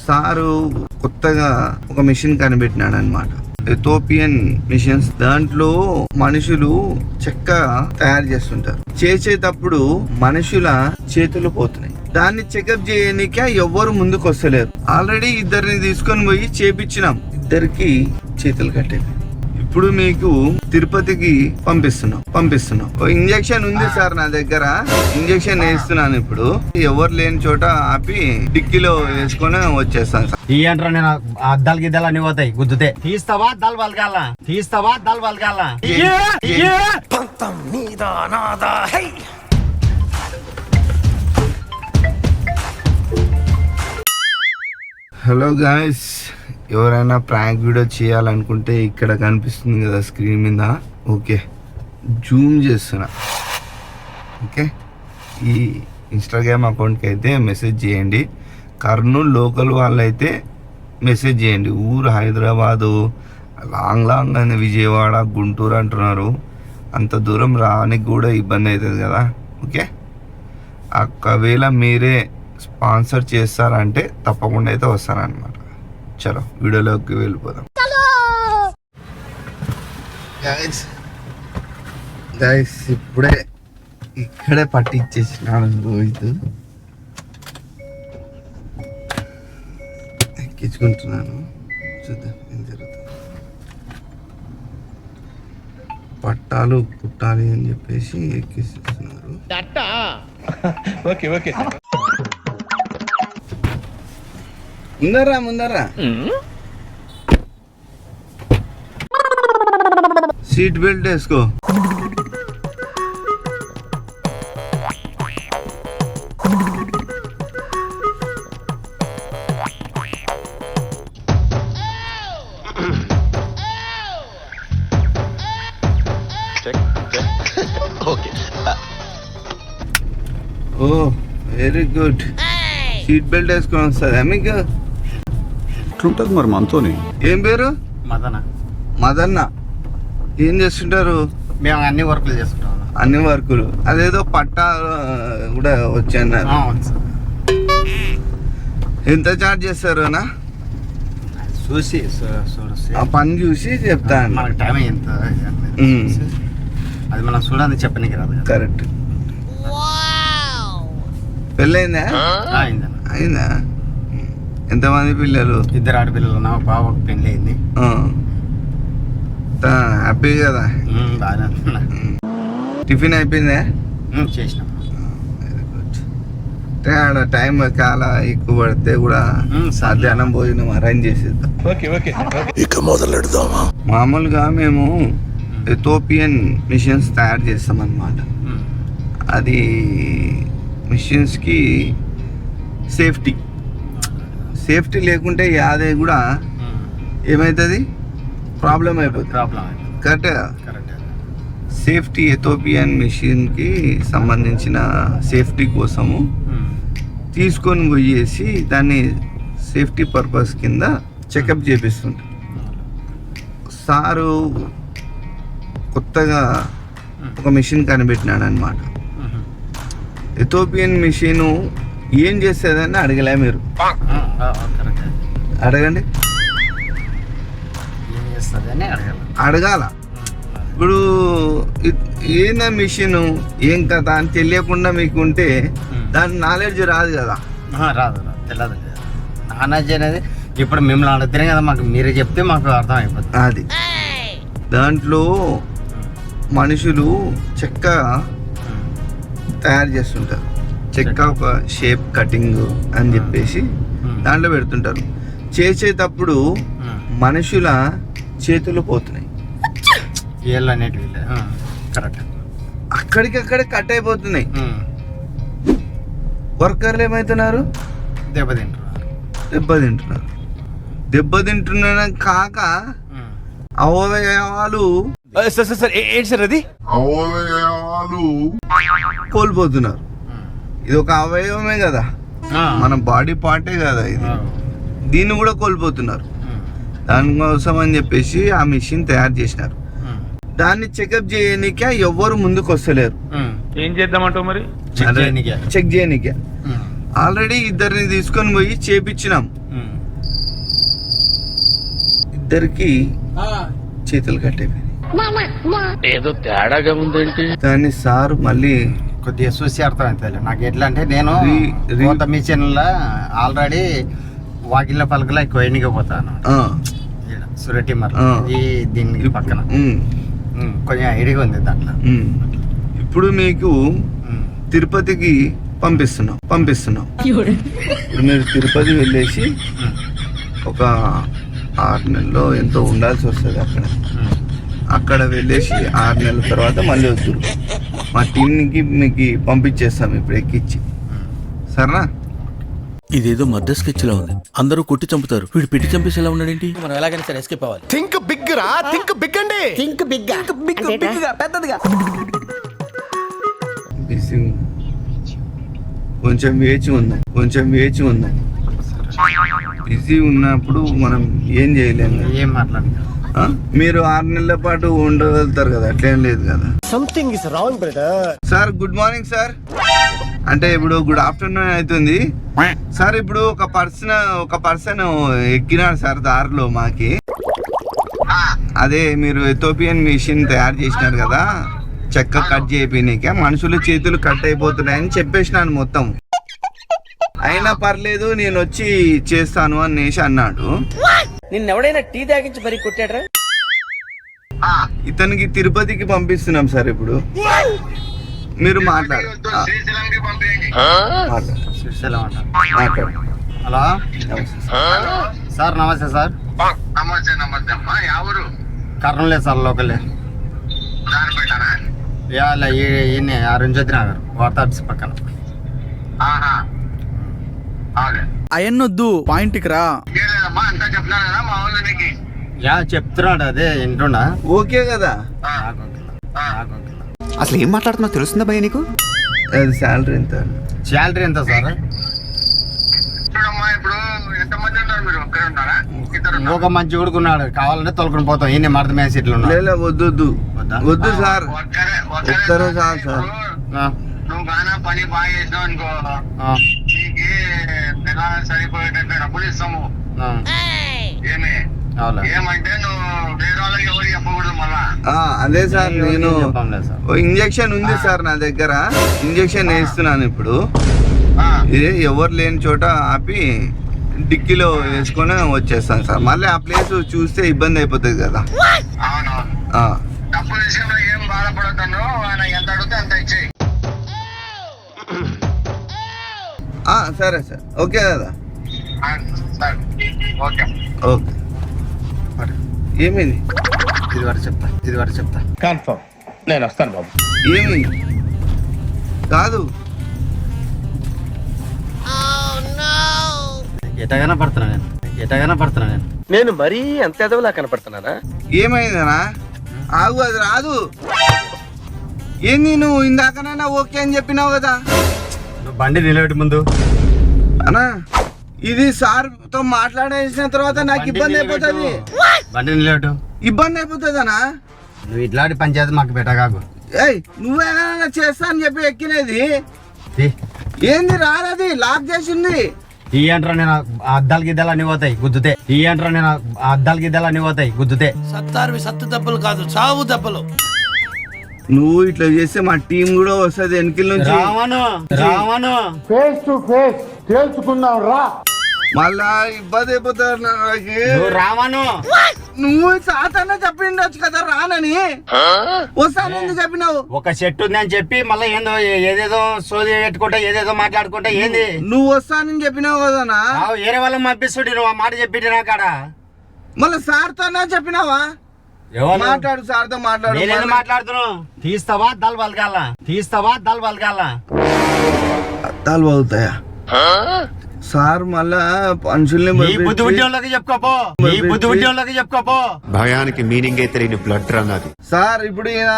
Sir కొత్తగా ఒక machine కనిపెట్టినాడు అనమాట, ఎథోపియన్ మిషన్స్. దాంట్లో మనుషులు చెక్క తయారు చేస్తుంటారు. చేసేటప్పుడు మనుషుల చేతులు పోతున్నాయి. దాన్ని చెకప్ చేయడానికే ఎవ్వరు ముందుకు వస్తలేరు. ఆల్రెడీ ఇద్దరిని తీసుకొని పోయి చేపించినాం, ఇద్దరికి చేతులు కట్టేవి. ఇప్పుడు మీకు తిరుపతికి పంపిస్తున్నాం. ఇంజెక్షన్ ఉంది సార్ నా దగ్గర, ఇంజెక్షన్ వేస్తున్నాను. ఇప్పుడు ఎవరు లేని చోట ఆపి డిక్కీలో వేసుకొని వచ్చేస్తాను సార్. ఈ అంటారా నేను అద్దాలు గిద్దాలు అన్ని పోతాయి గుద్దుతే. తీస్తావా అద్దాలు పలకాల హలో గాయ్స్, ఎవరైనా ప్రాంక్ వీడియో చేయాలనుకుంటే ఇక్కడ కనిపిస్తుంది కదా స్క్రీన్ మీద, ఓకే జూమ్ చేస్తున్నా. ఓకే, ఈ ఇన్స్టాగ్రామ్ అకౌంట్కి అయితే మెసేజ్ చేయండి. కర్నూలు లోకల్ వాళ్ళైతే మెసేజ్ చేయండి. ఊరు హైదరాబాదు లాంగ్ అని విజయవాడ గుంటూరు అంటున్నారు. అంత దూరం రానికి కూడా ఇబ్బంది అవుతుంది కదా. ఓకే, ఒకవేళ మీరే స్పాన్సర్ చేస్తారంటే తప్పకుండా అయితే వస్తారనమాట. చలో వీడియోలోకి వెళ్ళిపోదాం. గైస్ ఇప్పుడే ఇక్కడే పట్టించేసినాడు రోహిత్, ఎక్కించుకుంటున్నాను. చూద్దాం ఏం జరుగుతుంది. పట్టాలు కుట్టాలి అని చెప్పేసి ఎక్కిస్తున్నారు. ముందరా సీట్ బెల్ట్ వేసుకో. ఓ వెరీ గుడ్, సీట్ బెల్ట్ వేసుకొని వస్తుందా మీకు? ఉంటుంది మరి మనతోని. ఏం పేరు? మదన్న. ఏం చేస్తుంటారు? మేము అన్ని వర్కులు చేసుకుంటాం. అన్ని వర్కులు. అదేదో పట్టా కూడా వచ్చన్నారు. ఎంత చార్జ్ చేస్తారు అన్న? చూసి ఆ పని చూసి చెప్తాను. మనకు టైం ఎంత అది మనం చూడాలని చెప్పనీకి రాదు. కరెక్ట్. పెళ్ళైందా? అయిందా? ఎంతమంది పిల్లలు? 2 ఆడపిల్లలు. నా బావకు పెళ్ళి అయింది. హ్యాపీ కదా? టిఫిన్ అయిపోయిందా? చేసినాం. Very good. ఆడ టైం చాలా ఎక్కువ పడితే కూడా మధ్యాహ్నం భోజనం అరేంజ్ చేసేద్దాం. ఇక మొదలెడదామా? మామూలుగా మేము ఎథోపియన్ మిషన్స్ తయారు చేస్తాం అన్నమాట. అది మిషన్స్కి సేఫ్టీ లేకుంటే యాదే కూడా ఏమవుతుంది, ప్రాబ్లం అయిపోతుంది. కరెక్ట్గా సేఫ్టీ, ఎథోపియన్ మిషన్కి సంబంధించిన సేఫ్టీ కోసము తీసుకొని పోయేసి దాన్ని సేఫ్టీ పర్పస్ కింద చెకప్ చేపిస్తుంటాం. సారు కొత్తగా ఒక మిషన్ కనిపెట్టినాడు అనమాట. ఎథోపియన్ మిషన్ ఏం చేస్తుందని అడగలే మీరు? అడగండి. అడగాల. ఇప్పుడు ఏనా మిషన్ ఏం కదా అని తెలియకుండా మీకు ఉంటే దాని నాలెడ్జ్ రాదు కదా. రాదు, తెలియదు. నాలెడ్జ్ అనేది ఇప్పుడు మిమ్మల్ని అడుగుతానే కదా, మాకు మీరే చెప్తే మాకు అర్థం అయిపోతుంది. అది దాంట్లో మనుషులు చెక్క తయారు చేస్తుంటారు. చెక్క ఒక షేప్ కటింగ్ అని చెప్పేసి దాంట్లో పెడుతుంటారు. చేసేటప్పుడు మనుషుల చేతులు పోతున్నాయి. అక్కడికక్కడే కట్ అయిపోతున్నాయి. వర్కర్లు ఏమవుతున్నారు? దెబ్బతింటున్నా కాక అవయవాలు కోల్పోతున్నారు. ఇది ఒక అవయవమే కదా, మన బాడీ పార్టే కదా ఇది. దీన్ని కూడా కోల్పోతున్నారు. దానికోసం అని చెప్పేసి ఆ మిషన్ తయారు చేసినారు. దాన్ని చెకప్ చేయడానికే ఎవ్వరు ముందుకు వస్తలేరు. ఏం చేద్దామంటావు మరి? చెక్ చేయడానికే ఆల్రెడీ ఇద్దరిని తీసుకొని పోయి చేపించినాం, ఇద్దరికి చేతులు కట్టేవి. ఏదో తేడాగా ఉందేంటి? దాన్ని సార్ మళ్ళీ కొద్దిగా చూసి అర్థమవుతుంది నాకు. ఎట్లా అంటే నేను రీ- కోత మిషన్లో ఆల్రెడీ వాకిళ్ళ పలకలో ఎక్కువ ఎన్నికపోతాను ఆ, సురటి మరి ఆ. ఈ దీనికి పక్కన ఉమ్, కొంచెం ఐడిగా ఉంది దాంట్లో. ఉమ్. ఇప్పుడు మీకు ఉమ్. తిరుపతికి పంపిస్తున్నాం. ఇప్పుడు మీరు తిరుపతి వెళ్ళేసి ఉమ్. ఒక 6 నెలల్లో ఎంతో ఉండాల్సి వస్తుంది అక్కడ. ఉమ్. అక్కడ వెళ్ళేసి 6 నెలల తర్వాత మళ్ళీ వద్దురు. మా టీంకి మీకు పంపించేస్తాం ఇప్పుడు ఎక్కిచ్చి. సరేనా? ఇదేదో మర్డర్ స్కెచ్ లా ఉంది. అందరూ కొట్టి చంపుతారు, వీడు పెట్టి చంపేసి ఎలా ఉన్నాడేంటి? మనం ఎలాగైనా సరే ఎస్కేప్ అవ్వాలి. థింక్ బిగ్ రా, థింక్ బిగ్ అండి. థింక్ బిగ్ పెద్దదిగా. బిజీ ఉంది. కొంచెం వేచి ఉందాం. బిజీ ఉన్నప్పుడు మనం ఏం చేయలేము కదా. ఏం మాట్లాడదు. ఆ? మీరు 6 నెలల పాటు ఉండగలుగుతారు కదా, అట్లేం లేదు కదా. Something is wrong brother. Sir good morning sir. అంటే ఇప్పుడు గుడ్ ఆఫ్టర్నూన్ అవుతుంది సార్. ఇప్పుడు ఒక పర్సన్ ఎక్కినాడు సార్ దారిలో మాకి. అదే మీరు ఎథోపియన్ మిషన్ తయారు చేసినారు కదా, చెక్క కట్ చేయడానికి మనుషుల చేతులు కట్ అయిపోతున్నాయని చెప్పేసినాను మొత్తం. అయినా పర్లేదు నేను వచ్చి చేస్తాను అనేసి అన్నాడు. నిన్నెవడైనా టీ తాగించి మరీ కొట్టాడ్రా? ఇతనికి తిరుపతికి పంపిస్తున్నాం సార్. ఇప్పుడు మీరు మాట్లాడు. శ్రీశైలం అంట. మాట్లాడు. హలో సార్, నమస్తే సార్. నమస్తే అమ్మా. ఎవరు కర్నూలే సార్, లోకలే. దారి పెట్టారా? ఇవాళ ఈయన అరుంజ్యోతి నగర్ వార్తాడ్స్ పక్కన. ఆహా, అవులే. అయన్నొద్దు, పాయింట్కి రా. ఏం లేదమ్మా, అంతా చెప్తున్నాను కదా మా వాళ్ళు నీకు. యా చెప్తున్నాడు, అదే వింటున్నా. ఓకే కదా. అసలు ఏం మాట్లాడుతున్నావు తెలుస్తుందా భయ్య నీకు? అది శాలరీ ఎంత? శాలరీ ఎంత సార్? చూడమ్మా, ఇప్పుడు ఎంతమంది ఉన్నారు మీరు? ఒక్కరే ఉంటారా? ఇద్దరు ఉన్నారా? ఇంకొక మంచి ఊడుకున్నాడు, కావాలంటే తొలకొని పోతాం. ఈయన మడత మీద సీట్లు లేదా వద్దు వద్దా? వద్దు సార్. ఒక్కరే చాలు సార్. నువ్వు గానా పని బాగా చేసినావు అనుకో, నీకు నెల సరిపోయేటట్టు డబ్బులు ఇస్తాము. ఏమి ఏమంటే నువ్వు వేరే వాళ్ళకి ఎవరికి చెప్పకూడదు మళ్ళా. అదే సార్, నేను చెప్పంలేదు సార్. ఓ ఇంజెక్షన్ ఉంది సార్ నా దగ్గర. ఇంజెక్షన్ వేస్తున్నాను ఇప్పుడు. ఇది ఎవరు లేని చోట ఆపి డిక్కీలో వేసుకొని వచ్చేస్తాను సార్. మళ్ళీ ఆ ప్లేస్ చూస్తే ఇబ్బంది అయిపోతుంది కదా. అవునవును. ఆ, డబ్బుల విషయంలో ఏం బాధపడతాను, ఆయన ఎంత అడిగితే అంత ఇచ్చేయి. సరే సార్. ఓకే కదా. సరే, ఓకే. ఓకే. ఏమైంది? ఇది వరకు చెప్తా. కన్ఫర్మ్ నేను వస్తాను బాబు. ఏమైంది? కాదు, ఎటగానే పడుతున్నా నేను. నేను మరీ అంత ఎదవలా కనపడుతున్నానా? ఏమైందనా? ఆగు, అది రాదు. ఏంది నువ్వు ఇందాకనైనా ఓకే అని చెప్పినావు కదా నువ్వు బండి నిలబెట్టి ముందు. అన్నా. ఇది సార్తో మాట్లాడేసిన తర్వాత నాకు ఇబ్బంది అయిపోతుంది. బండి నిలబెట్టు. ఇబ్బంది అయిపోతుందనా? నువ్వు ఇట్లాంటి పంచాయతీ మాకు పెట్టగాకు. ఏయ్, నువ్వేనా చేస్తా అని చెప్పి ఎక్కినది? ఏంది రాదది, లాక్ చేసింది. ఈ అంటారా నేను అద్దాలు గిద్దాలు అన్ని పోతాయి గుద్దుతే. సత్తారువి సత్తు దెబ్బలు కాదు, చావు దెబ్బలు. నువ్వు ఇట్లా చేస్తే మా టీం కూడా వస్తుంది వెనకిల నుంచి. రావను ఫేస్ టు ఫేస్ తేల్చుకుందాం రా. మళ్ళా ఇబ్బంది అయిపోతారు నాకు. రావను. నువ్వు సాతన్న చెప్పిండొచ్చు కదా రానని. వస్తాను ఎందుకు చెప్పినావు? ఒక చెట్టు ఉందని చెప్పి మళ్ళీ ఏదేదో సోది పెట్టుకుంటా, ఏదేదో మాట్లాడుకుంటా. ఏంది నువ్వు వస్తానని చెప్పినావు కదనా? వేరే వాళ్ళని పంపిస్తుంటే నువ్వు ఆ మాట చెప్పి నా కాడ మళ్ళీ సార్తో చెప్పినావా? మాట్లాడు, సార్తో మాట్లాడు. నేనేది మాట్లాడుతున్నావు? తీస్తావా దల్ బలగాల? అద్దాలు బాగుతాయా సార్? మళ్ళా మనుషుల్ని ఈ బుద్ధి ఉద్యోగులకి చెప్పుకోపో. భయానికి మీనింగే తెలియని బ్లడ్ రన్ అది. సార్ ఇప్పుడు ఈయన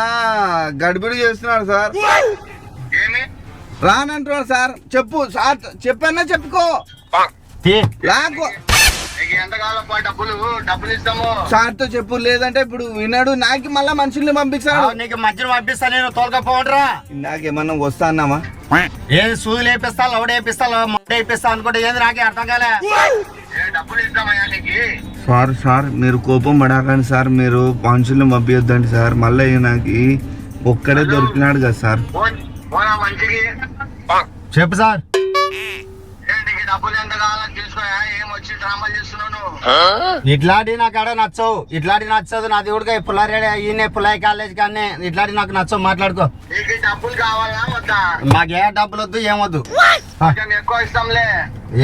గడిబిడి చేస్తున్నాడు సార్. ఏమి రానంటున్నాడు సార్. చెప్పు సార్, చెప్పన్నా చెప్పుకో. లాగు నీకు ఎంత కావాలప్పా డబ్బులు ఇస్తాము. సార్తో చెప్పు, లేదంటే ఇప్పుడు విన్నాడు నాకు మళ్ళా మనుషుల్ని పంపిస్తాడు. నీకు మధ్యలో పంపిస్తా, నేను తోలుకపోవడరా. నాకేమన్నా వస్తా అన్నామా? ఏది సూదులు వేపిస్తా, లౌడ్ వేపిస్తా, మొట్ట వేపిస్తా అనుకుంటే ఏంది నాకే అర్థం కాలే. డబ్బులు ఇస్తామయ్యా నీకు. సార్ మీరు కోపం పడకండి సార్, మీరు మనుషుల్ని పంపించొద్దండి సార్. మళ్ళీ నాకు ఒక్కడే దొరికినాడు కదా సార్. పోనా మంచికి చెప్పు సార్. ఏంటికి డబ్బులు ఎంత కావాలని తీసుకోయా? ఏం వచ్చి డ్రామా చేస్తున్నావు నువ్వు? ఇట్లాంటి నాకు ఆడ నచ్చవు, ఇట్లాంటి నచ్చదు. నా దేవుడిగా పుల్లారెడ్డి ఈయన పుల్లాయి కాలేజ్ కానీ ఇట్లాంటి నాకు నచ్చవు. మాట్లాడుకో. నీకు డబ్బులు కావాలా వద్దా? మాకు ఏ డబ్బులు వద్దు, ఏమొద్దు. కొంచెం ఎక్కువ ఇస్తాంలే.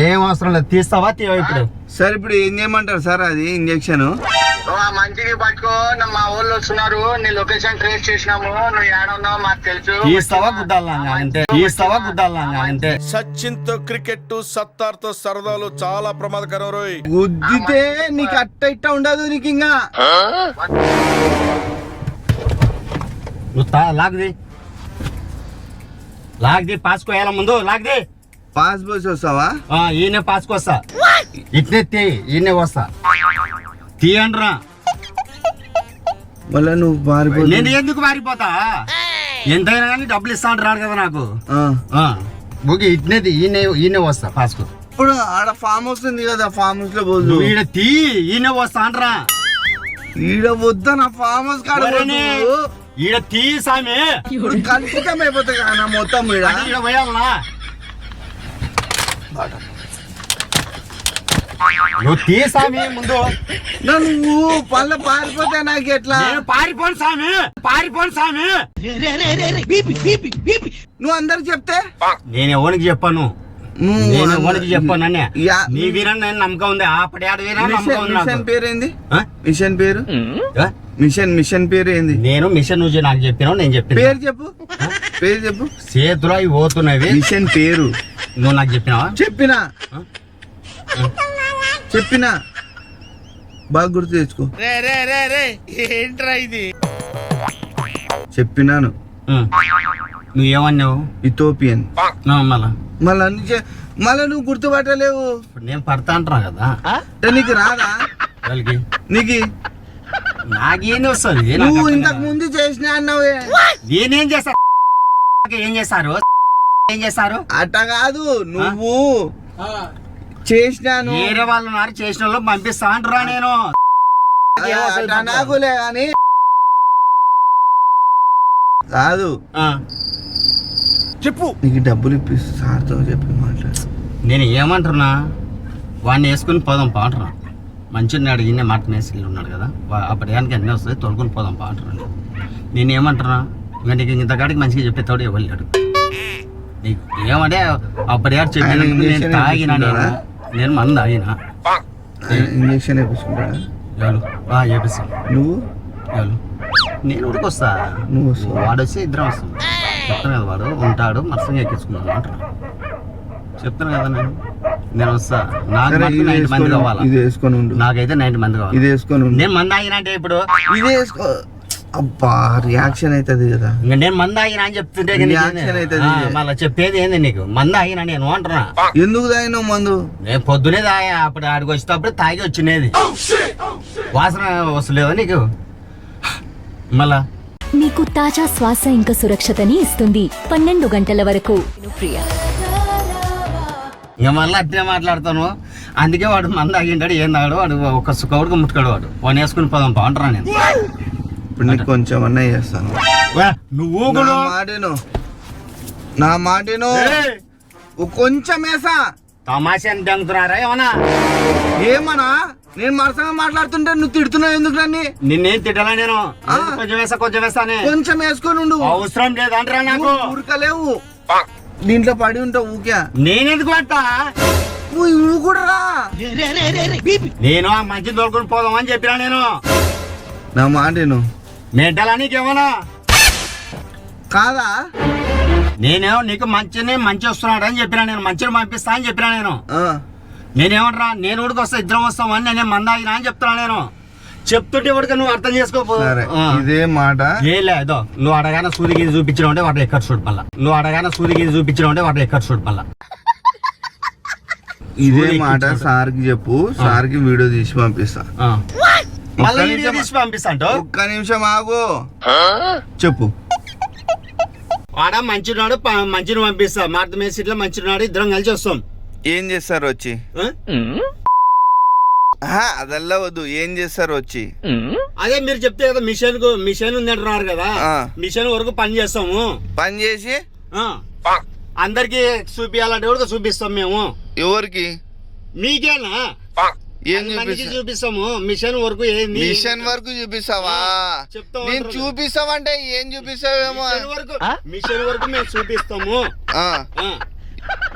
ఏం అవసరం లేదు. తీస్తావా తీవ ఇప్పుడు. సార్ ఇప్పుడు ఏం చేయమంటారు సార్? అది ఇంజక్షన్ నువ్వు ఆ మంచికి పట్టుకో. మా ఊళ్ళో వస్తున్నారు, నీ లొకేషన్ ట్రేస్ చేసినాము. నువ్వు ఏడున్నావు మాకు తెలుసు. తీస్తావా గుద్దాలా అంతే, తీస్తావా గుద్దాలా అంతే. సచిన్ తో క్రికెట్, సత్తార్ తో సరదాలు చాలా ప్రమాదకరం రోయ్. గుద్దితే నీకు అట్ట ఇట్ట ఉండదు నీకు ఇంకా. నువ్వు లాగ్ది పాసుకోయాల ముందు లాగ్ది. పాస్ పోసి వస్తావా? ఈయన పాసుకొస్తా. ఇట్నే తీ, ఈయనే వస్తా. తీయండ్రా. మళ్ళా నువ్వు నేను పారిపోయి ఎందుకు మారిపోతా? ఎంతైనా కానీ డబ్బులు ఇస్తా అంటారు కదా నాకు. ఓకే ఇట్నేది, ఈయనే వస్తా పాసుకో. ఇప్పుడు ఆడ ఫామ్ హౌస్ ఉంది కదా, ఫామ్ హౌస్ లో పోదు. నువ్వు ఈడ తీ, ఈయన వస్తా అంటరా. ఈడ వద్దా నా ఫామ్ హౌస్ కాడ ఎవరని? ఈడ తీ సామి. కలుషితం అయిపోతుంది కదా మొత్తం ఈడ. ఈడ పోయాలనా? నువ్వు తీ సామి ముందు. నువ్వు పళ్ళ పారిపోతే నాకు ఎట్లా? నేను పారిపోను సామి, పారిపోను సామి. నువ్వు అందరికి చెప్తే నేను ఎవరికి చెప్పాను, నువ్వు నేను ఎవరికి చెప్పాను అనే. యా- నీ వీరని నేను నమ్మకం ఉంది. ఆ పడేడు వీర నమ్మకం ఉంది మిషన్ నాకు. పేరు ఏంది? ఆ? మిషన్ పేరు ఆ? మిషన్ పేరు ఏంది? నేను మిషన్ నువ్వు నాకు చెప్పినావు, నేను చెప్పిన. పేరు చెప్పు, పేరు చెప్పు. చేతులు అవి పోతున్నవి. మిషన్ పేరు నువ్వు నాకు చెప్పినావా? చెప్పినా చెప్పినా బాగా గుర్తు తెచ్చుకో. రే రే రే రే ఏంట్రా ఇది? చెప్పినాను. నువ్వేమన్నావు? ఇథోపియన్. మళ్ళా మళ్ళా నువ్వు గుర్తుపట్టలేవు. ఇప్పుడు నేను పడతా అంటున్నా కదా. అంటే నీకు రాదా? వాళ్ళకి నీకు నాకేం వస్తుంది? నువ్వు ఇంతకు ముందు చేసినా అన్నావే. నేనేం చేస్తా? ఏం చేస్తారు? ఏం చేస్తారు? అట్ట కాదు, నువ్వు చేసినాను వేరే వాళ్ళు ఉన్నారు, చేసిన వాళ్ళు పంపిస్తా అంటారా. నేను అట్ట నాకులే కానీ కాదు. చెప్పు. నీకు డబ్బులు ఇప్పిస్తా సార్తో చెప్పి మాట్లాడు. నేను ఏమంటున్నా, వాడిని వేసుకుని పోదాం పాటరా. మంచిగా అడిగిన మాట మేసిల్లు ఉన్నాడు కదా, అప్పుడు ఏనికి అన్నీ వస్తుంది, తొలుకొని పోదాం పాటరా. నేను ఏమంటున్నా, ఇంకా నీకు ఇంతకాడికి మంచిగా చెప్పేతాడు ఎవరు. నీకు ఏమంటే అప్పుడు ఏడు చెప్పిన నేను తాగినా, నేను మంది తాగినా. ఇంజక్షన్ వేపించుకుంటాడా? చేపిస్తా. నువ్వు నేను ఉడికొస్తా, నువ్వు వస్తావా? వాడు వచ్చి ఇద్దరం వస్తాం. చెప్తాను కదా, వాడు ఉంటాడు మరసంగా ఎక్కించుకున్నాను అంటారు. చెప్తాను కదా నేను వస్తా. నాకు సరే, మాత్రం ఇది 90 మంది కావాలా? ఇది వేసుకొని ఉండు. నాకైతే 90 మంది కావాలి. ఇది వేసుకొని ఉండు. నేను మంది ఆగినా అంటే ఇప్పుడు ఇది వేసుకో. అబ్బా రియాక్షన్ అవుతుంది కదా. ఇంకా నేను మంది ఆగినా అని చెప్తుంటే Reaction అవుతుంది. మళ్ళీ చెప్పేది ఏంది నీకు? మంది ఆగినా నేను అంటున్నా. ఎందుకు తాగినావు మందు? నేను పొద్దునే తాగా, అప్పుడు ఆడికి వచ్చేటప్పుడు తాగి వచ్చినది. వాసన వస్తలేదా నీకు? మళ్ళా మీకు తాజా శ్వాస ఇంకా సురక్షతని ఇస్తుంది 12 గంటల వరకు. ఇంకా మళ్ళీ అట్లే మాట్లాడతాను. అందుకే వాడు మంది ఆగింటాడు, ఏం తాగాడు వాడు, ఒక సుఖవుడికి ముట్టుకాడు వాడు. వాడిని వేసుకుని పోదాం బాగుంటారా. నేను ఇప్పుడు నీకు కొంచెం అన్నా చేస్తాను. నువ్వు నా మాటను కొంచెం వేసా. తమాషా దంగుతున్నారా ఏమన్నా? ఏమన్నా నేను మరసంగా మాట్లాడుతుంటే నువ్వు తిడుతున్నావు ఎందుకు నన్ను? నిన్నేం తిట్టాలా నేను? కొంచెం వేస్తా అని. కొంచెం వేసుకొని ఉండు. అవసరం లేదంటారా నాకు? ఊరకలేవు, దీంట్లో పడి ఉంటావు ఊకే. నేనెందుకు పట్టా? నువ్వు కూడా రా. నేను ఆ మంచి దొరుకుని పోదాం అని చెప్పినా. నేను నా మాటను మెంటలా నీకేమన్నా? కాదా? నేనేమో నీకు మంచి వస్తున్నాడు అని చెప్పినా. నేను మంచిని పంపిస్తా అని చెప్పినా. నేనేమంటారా, నేను ఊడికి వస్తా, ఇద్దరం వస్తాం అని నేనే మందాగినా అని చెప్తున్నా. నేను చెప్తుంటే వాడికి నువ్వు అర్థం చేసుకోపో. ఇదే మాట ఏ లేదు. నువ్వు అడగానే సూది గీది చూపించిన ఉంటే వాడు ఎక్కడ చూడు మళ్ళా. నువ్వు అడగానే సూది గీది చూపించిన ఉంటే వాడు ఎక్కడ చూడు మళ్ళా. ఇదే మాట సార్కి చెప్పు, సార్కి వీడియో తీసి పంపిస్తా. మళ్ళీ వీడియో తీసి పంపిస్తా. ఒక్క నిమిషం ఆగు, చెప్పు. ఆడ మంచినాడు, మంచిని పంపిస్తా. మార్త మేసిట్లో మంచినాడు, ఇద్దరం కలిసి వస్తాం. ఏం చేస్తారు వచ్చి? అదల్లా వద్దు, ఏం చేస్తారు వచ్చి? అదే మీరు చెప్తే కదా మిషన్ ఉంది అంటున్నారు కదా, మిషన్ వరకు పని చేస్తాము. పని చేసి అందరికి చూపించాలంటే కూడా చూపిస్తాం మేము. ఎవరికి? మీకేనా? ఏం చూపిస్తాము. మిషన్ వరకు ఏంది? మిషన్ వరకు చూపిస్తావా? నేను చూపిస్తామంటే ఏం చూపిస్తావేమో. మిషన్ వరకు మేము చూపిస్తాము.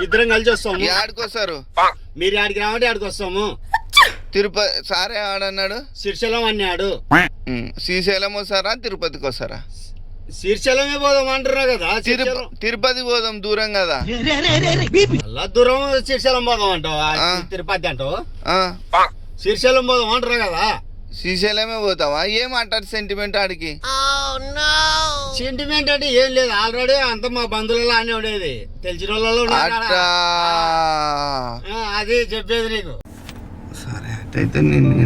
ఇద్దరం కలిసి వస్తాము. ఆడికొస్తారు? మీరు ఆడికి రావంటే ఆడికి వస్తాము. తిరుపతి సారే ఆడన్నాడు, శ్రీశైలం అన్నాడు. శ్రీశైలం వస్తారా తిరుపతికి వస్తారా? శ్రీశైలమే పోదాం అంటున్నా కదా. తిరుపతి పోదాం, దూరం కదా. అలా దూరం శ్రీశైలం పోదాం అంటావా? తిరుపతి అంటావు? శ్రీశైలం పోదాం అంటారా కదా. శ్రీశైలమే పోతావా? ఏం అంటారు సెంటిమెంట్ ఆడికి? సెంటిమెంట్ అంటే ఏం లేదు, ఆల్రెడీ అంత మా బంధువులలో అన్నీ ఉండేది, తెలిసిన వాళ్ళలో అది చెప్పేది నీకు. సరే అయితే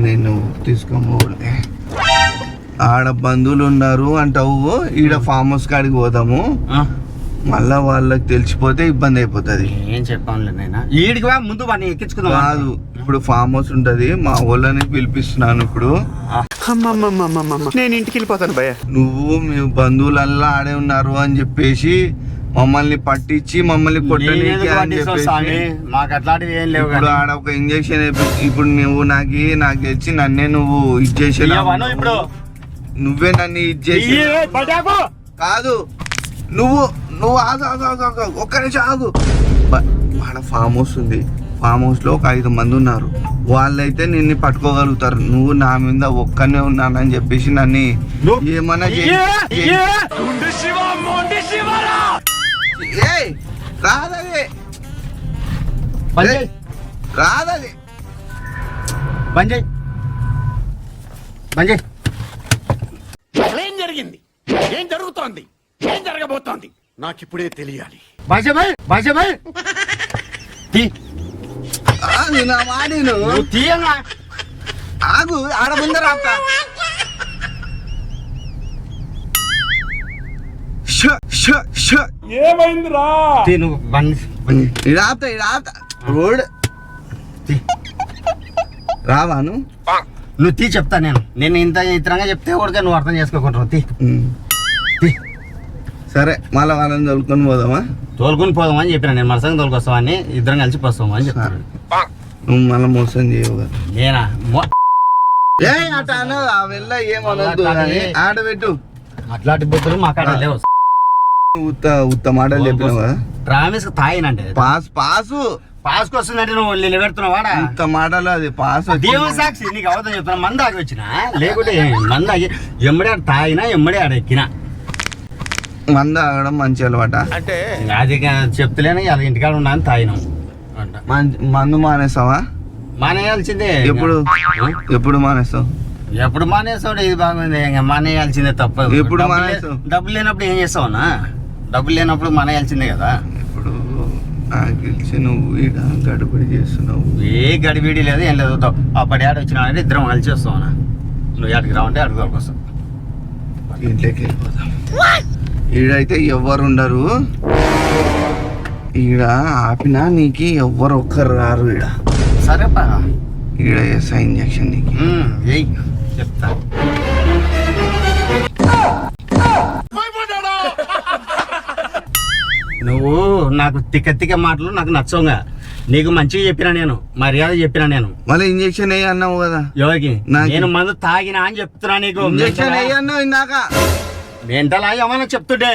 నేను తీసుకోమోలే. ఆడ బంధువులు ఉన్నారు అంటావు, ఈడ ఫామ్ హౌస్ కాడికి పోతాము, మళ్ళా వాళ్ళకి తెలిసిపోతే ఇబ్బంది అయిపోతుంది. ఏం చెప్పాను నేను, ఈడికి ముందు వాడిని ఎక్కించుకుందాం. కాదు, ఇప్పుడు ఫామ్ హౌస్ ఉంటది, మా వాళ్ళని పిలిపిస్తున్నాను ఇప్పుడు. నేను ఇంటికి వెళ్ళిపోతాను భయ్య. నువ్వు మీ బంధువులల్లా ఆడే ఉన్నారు అని చెప్పేసి మమ్మల్ని పట్టించి మమ్మల్ని కొట్టనీకి అని చెప్పేసి మాకు అట్లాంటివి ఏం లేవు. ఇప్పుడు ఆడ ఒక ఇంజక్షన్ ఇప్పుడు నువ్వు నాకు తెలిసి నన్నే నువ్వు ఇచ్చేసే, ఇప్పుడు నువ్వే నన్ను ఇచ్చేసి. కాదు, నువ్వు ఆగు, ఒక్క నిమిషం ఆగు. ఆడ ఫామ్ హౌస్ ఉంది, ఫామ్ హౌస్ లో ఒక 5 మంది ఉన్నారు, వాళ్ళైతే నిన్ను పట్టుకోగలుగుతారు. నువ్వు నా మీద ఒక్కనే ఉన్నానని చెప్పేసి నన్ను ఏమన్నా రాదది రాదది ఏం జరిగింది? ఏం జరుగుతోంది? ఏం జరగబోతోంది? నాకు ఇప్పుడే తెలియాలి. నా మాడిను ఆగు, ఆడ ముందర రాస్తా. ఏమైందిరా? రాత రోడ్ రావాను. నువ్వు తీ చెప్తా. నేను ఇంత ఇతరంగా చెప్తే కూడా నువ్వు అర్థం చేసుకోకుంటావు. సరే, మళ్ళీ వాళ్ళని తోలుకొని పోదామా? తోలుకొని పోదామా అని చెప్పిన నేను. మనసంగా తోలుకొస్తామని, ఇద్దరం కలిసి పోస్తాము అని చెప్తాను. నువ్వు మళ్ళీ మోసం చేయవు కదా. నేనా అట అన్నది ఆ వెళ్ళ ఏమనొద్దు, ఆడబెట్టు. అట్లాంటి బుద్ధులు మా కాడ లేవు. ఉత్త మాటలు చెప్పినావు కదా. ప్రామిస్ తాయినంటే పాస్కి వస్తుందంటే నువ్వు నిలబెడుతున్నావాడా? ఉత్త మాటలు అది పాస్. దేవుని సాక్షి నీకు అవతం చెప్తున్నా. మంద ఆగి వచ్చిన లేకుంటే మంద ఆగి ఎమ్మడే ఆడ తాగినా ఎమ్మడే ఆడ ఎక్కినా. మంద ఆగడం మంచి అలవాట అంటే అది చెప్తలేను. అలా ఇంటికాడ ఉన్నా అని తాగినాం అంట. మందు మానేస్తావా? మానేయాల్సిందే. ఎప్పుడు మానేస్తావు? ఎప్పుడు మానేస్తావు? ఇది బాగుంది, ఇంకా మానేయాల్సిందే తప్ప. ఎప్పుడు మానేస్తావు? డబ్బులు లేనప్పుడు ఏం చేస్తావునా? డబ్బులు లేనప్పుడు మానేయాల్సిందే కదా. ఇప్పుడు నాకు తెలిసి నువ్వు ఈడ గడిబిడి చేస్తున్నావు. ఏ గడిబిడి లేదు, ఏం లేదు. అప్పటి ఆడ వచ్చినా అంటే ఇద్దరం కలిసి వస్తావునా. నువ్వు ఆడికి రావంటే ఆడికి వస్తావు. ఇంట్లోకి వెళ్ళిపోతాం. ఈడైతే ఎవ్వరు ఉండరు. ఈడ ఆపినా నీకు ఎవ్వరు ఒక్కరు రారు. ఈడ సరేపా, ఈడ చేస్తా ఇంజక్షన్ నీకు. చెప్తా. నువ్వు నాకు తిక్క మాటలు నాకు నచ్చవుగా. నీకు మంచిగా చెప్పినా, నేను మర్యాద చెప్పినా. నేను మళ్ళీ ఇంజక్షన్ వేయి అన్నావు కదా. ఎవరికి? నేను మందు తాగినా అని చెప్తున్నా నీకు. ఇంజక్షన్ వేయి అన్నావు ఇందాక. మెంటలా ఏమన్నా చెప్తుంటే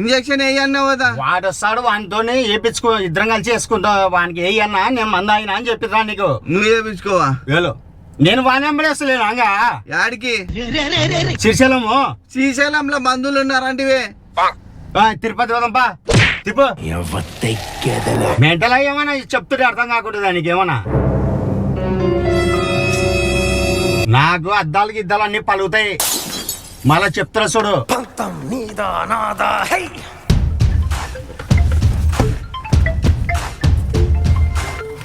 ఇంజక్షన్ వేయి అన్నావు కదా. వాడు వస్తాడు, వానితోనే వేపించుకో, ఇద్దరం కలిసి వేసుకుంటావు. వానికి వేయి అన్నా, నేను మందు ఆగినా అని చెప్పిరా నీకు. నువ్వు వేపించుకోవా? నేను వాని వెంబడేస్తలేను. అంగా యాడికి? శ్రీశైలము. శ్రీశైలంలో బంధువులు ఉన్నారంటివే. తిరుపతి పోదాంపా. తిప్పు. మెంటల్ ఏమన్నా చెప్తుంటే అర్థం కాకూడదు దానికి ఏమన్నా. నాకు అద్దాలకి ఇద్దాలు అన్ని పలుగుతాయి. మళ్ళా చెప్తారా చూడు.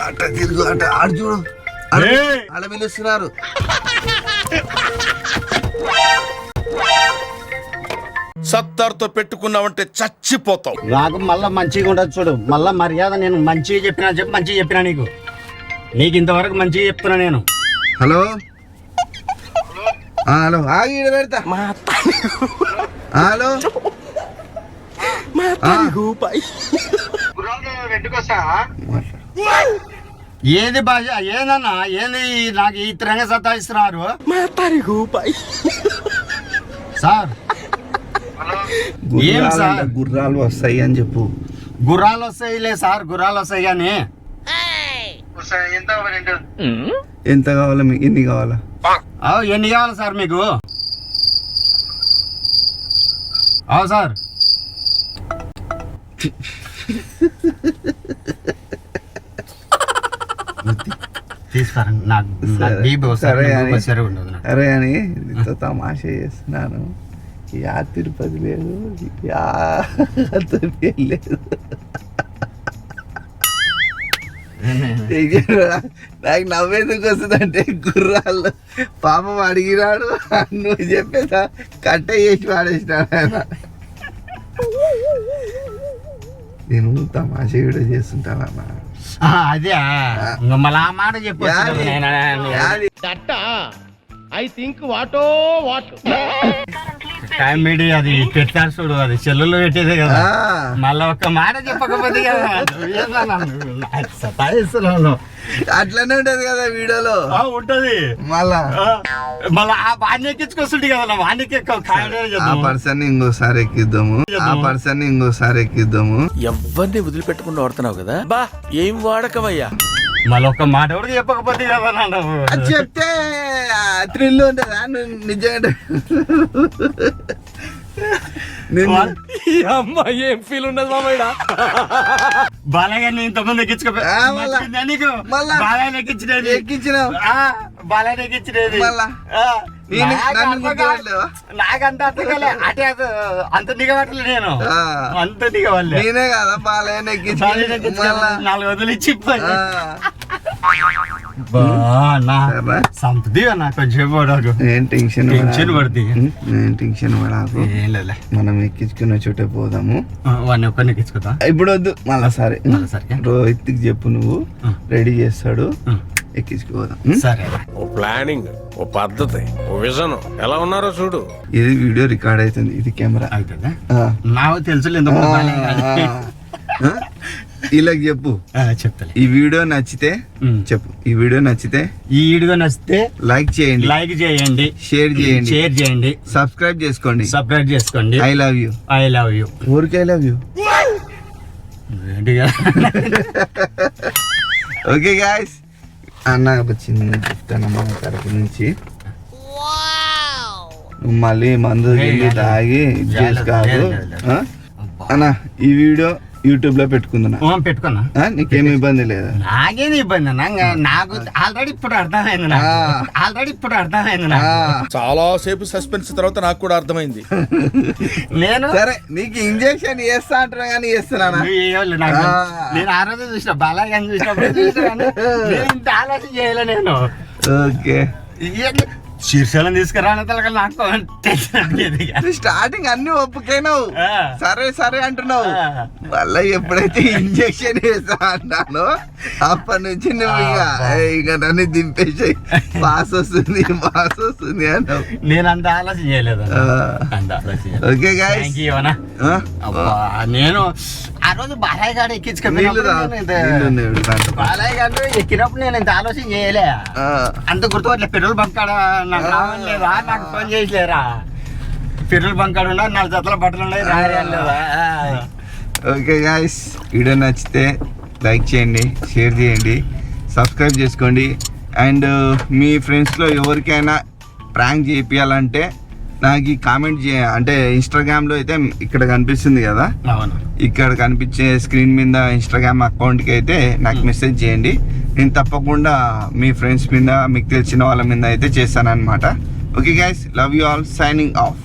అట్ట తిరుగు, అట్ట ఆడు చూడు, ఆడ పిలుస్తున్నారు. సత్తార్తో పెట్టుకున్నావంటే చచ్చిపోతావు. నాకు మళ్ళా మంచిగా ఉండదు చూడు. మళ్ళా మర్యాద నేను మంచిగా చెప్పినా మంచిగా చెప్పినా నీకు ఇంతవరకు మంచిగా చెప్తున్నా నేను. హలో హలో ఆగి ఈడ పెడతా హలో ఏది భాష ఏదన్నా ఏంది నాకు ఈ తిరంగా సతాయిస్తున్నారు సార్ ఏం సార్ గుర్రాలు వస్తాయి అని చెప్పు. గుర్రాలు వస్తాయిలే సార్, గుర్రాలు వస్తాయి కానీ ఎంత రెండు ఎంత కావాలా మీకు? ఎన్ని కావాలా? ఎన్ని కావాలి సార్ మీకు? సార్ తీసుకురండి, నాకు బీబీ సరే ఉండదు నాకు. అరే అని ఇంత తమాషా చేస్తున్నాను. యా తిరుపతి లేదు, యా తిరుపతి లేదు. నాకు నవ్వేందుకు వస్తుందంటే గుర్రాలు పాపం అడిగినాడు, నువ్వు చెప్పేసా కట్ట చేసి పాడేసినాడు ఆయన. నేను తమాషా కూడా చేస్తుంటానన్నా. అదే మళ్ళీ ఆ మాట చెప్పు. కామెడీ అది పెట్టారు చూడు, అది చెల్లులో పెట్టేదే కదా. మళ్ళా ఒక్క మాట చెప్పకపోతే కదా సతాయిస్తున్నాను. అట్లనే ఉంటది కదా వీడియోలో ఉంటది. మళ్ళా ఆ వాడిని ఎక్కించుకొస్తుంది కదా, వాడికి ఆ పర్సన్ ఇంకోసారి ఎక్కిద్దాము, ఆ పర్సన్ ఇంకోసారి ఎక్కిద్దాము. ఎవరిని వదిలిపెట్టకుండా వాడుతున్నావు కదా బా, ఏం వాడకవయ్యా. మళ్ళీ ఒక్క మాట కూడా చెప్పకపోతే కదా అది చెప్తే థ్రిల్ ఉంటుందా? నిజంగా ఏం ఫీల్ ఉండదు మామయ్య. బాలయ్య ఇంతమంది ఎక్కించుకోపోయా బాలయ్య ఎక్కించినావు బాలయ్య ఎక్కించినది నాకంత అర్థం అంటే అంత దిగబట్టలే, నేను అంత దిగవల్లే. నేనే కదా బాలయ్య ఎక్కించి 4 వదిలి ఇచ్చి సంపది అన్న కొంచెం పడకు. నేను టెన్షన్ పడుతుంది. నేను టెన్షన్ పడాకు. ఏం లేదు, మనం ఎక్కించుకున్న చోటే పోదాము. వాడిని ఒక్కరిని ఎక్కించుకుంటా ఇప్పుడు వద్దు, మళ్ళా సరే సరే రోహిత్కి చెప్పు, నువ్వు రెడీ చేస్తాడు, ఎక్కించుకోదాం. సరే. ఓ ప్లానింగ్, ఓ పద్ధతి, ఓ విజన్ ఎలా ఉన్నారో చూడు. ఇది వీడియో రికార్డ్ అవుతుంది, ఇది కెమెరా అవుతుందా? నాకు తెలుసులేదు. వీళ్ళకి చెప్పు, చెప్తాను. ఈ వీడియో నచ్చితే చెప్పు, ఈ వీడియో నచ్చితే లైక్ చేయండి, షేర్ చేయండి, సబ్స్క్రైబ్ చేసుకోండి. I love you. ఊరికి I love you. Okay guys, అన్న ఒక చిన్న గిఫ్ట్ అన్నమా తరపు నుంచి. నువ్వు మళ్ళీ మందు తాగి చేసి కాదు అన్న. ఈ వీడియో యూట్యూబ్ లో పెట్టుకున్నా, నీకేమి ఇబ్బంది లేదా? నాకేం ఇబ్బంది అన్న, నాకు ఆల్రెడీ ఇప్పుడు అర్థమైంది. చాలా సేపు సస్పెన్స్ తర్వాత నాకు కూడా అర్థమైంది. నేను సరే నీకు ఇంజెక్షన్ చేస్తా అంటున్నా కానీ చేస్తున్నానా? నేను ఆ రోజు చూసిన బాలయ్య చూసినప్పుడు నేను ఇంత ఆలోచన చేయలే. నేను ఓకే శీర్షాలను తీసుకురాను నాకు స్టార్టింగ్ అన్ని ఒప్పుకైనావు, సరే అంటున్నావు. మళ్ళీ ఎప్పుడైతే ఇంజక్షన్ వేసా అంటానో అప్పటి నుంచి నువ్వు ఇక నన్ను దింపేసి పాస్ వస్తుంది అన్నావు. నేను అంత ఆలోచన చేయలేదు. ఓకే గాయ్స్, నేను ఆ రోజు బాలయ్య గారు బాలయ్య గారు ఎక్కినప్పుడు నేను ఇంత ఆలోచన చేయలే. అంత గుర్తుపట్లే. పెట్రోల్ బంక్ కాడ నాకు రావట్లేదా, నాకు ఫోన్ చేయలేరా? పెట్రోల్ బంక్ కాడ ఉన్నా 4 జతల బట్టలు ఉన్నాయి, రాయలేదా? ఓకే గాయ్స్, వీడియో నచ్చితే లైక్ చేయండి, షేర్ చేయండి, సబ్స్క్రైబ్ చేసుకోండి. అండ్ మీ ఫ్రెండ్స్లో ఎవరికైనా ప్రాంక్ చేయించాలంటే నాకు ఈ కామెంట్ అంటే ఇన్స్టాగ్రామ్లో అయితే ఇక్కడ కనిపిస్తుంది కదా, ఇక్కడ కనిపించే స్క్రీన్ మీద ఇన్స్టాగ్రామ్ అకౌంట్కి అయితే నాకు మెసేజ్ చేయండి. నేను తప్పకుండా మీ ఫ్రెండ్స్ మీద, మీకు తెలిసిన వాళ్ళ మీద అయితే చేస్తాను అనమాట. Okay guys, love you all, signing off.